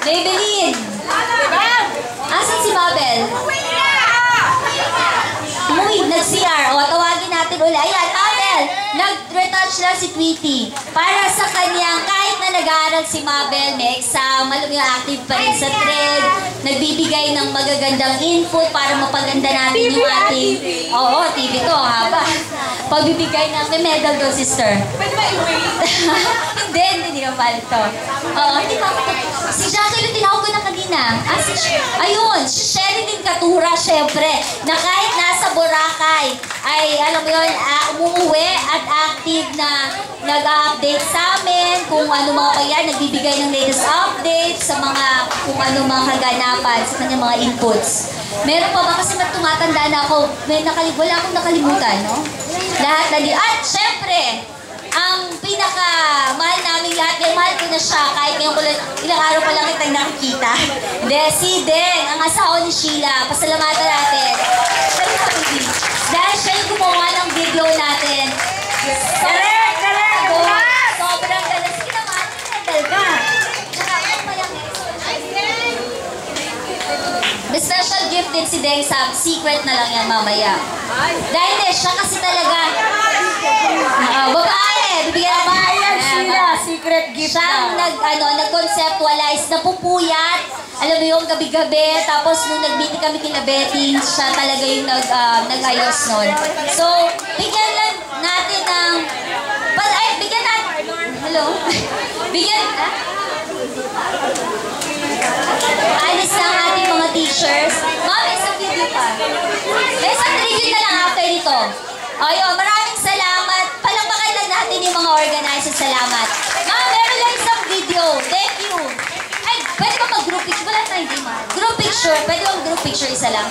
Maybelline. Asan si Mabel? Umuwi, nag-CR. O, tawagin natin ulit. Ayan, Mabel, nag-retouch lang si Tweety. Para sa kanyang, kahit na nag-aaral si Mabel, may exam, alam yung active pa rin sa thread, nagbibigay ng magagandang input para mapaganda natin yung ating... Oo, TV to, haba. Pagbibigay ng... May medal doon, sister. Pwede ba i-wait? Hindi ka pala ito. Hindi pa ako... Si Jackie, tinawag ko na kanina. Ayun, si Sherilyn Catura, syempre, na kahit nasa Boracay, ay, alam mo yun, umuwi at active na nag-update sa amin, kung ano mga kaya, nagbibigay ng latest updates sa mga, kung ano mga kaganapan sa kanyang mga inputs. Meron pa ba kasi tumatanda na ako, wala akong nakalimutan, no? Lahat na at syempre, ang pinaka-mahal namin lahat, kaya mahal ko na siya, kahit ngayon ko lang, ilang araw pa lang kitang nakikita. Hindi, si Den, ang asawa ni Sheila, pasalamatan natin. Dahil siya yung gumawa ng video natin. Correct! Sobrang ganda. Sige naman, handle ka. May special gift din si Deng Sam. Secret na lang yan mamaya. Dahil siya kasi talaga, babae, bibigyan ng Ayan sila, secret gift siyang nag-conceptualize, napupuyat. Alam mo yung gabi-gabi, tapos nung nag-meeting kami kina Betty, siya talaga yung nag-ayos nun. So, bigyan lang natin ng... bigyan natin... Hello? Bigyan... Alis na ang ating mga teachers. Ma'am, isang video pa. Isang tribute na lang after nito. Ayun, maraming salamat. Palakpakan lang natin yung mga organizers. Salamat. Ma'am, meron lang isang video. Thank you. Ay, pwede ba mag-group picture? Wala tayo, hindi, ma'am. Group picture. Pwede ba group picture isa lang?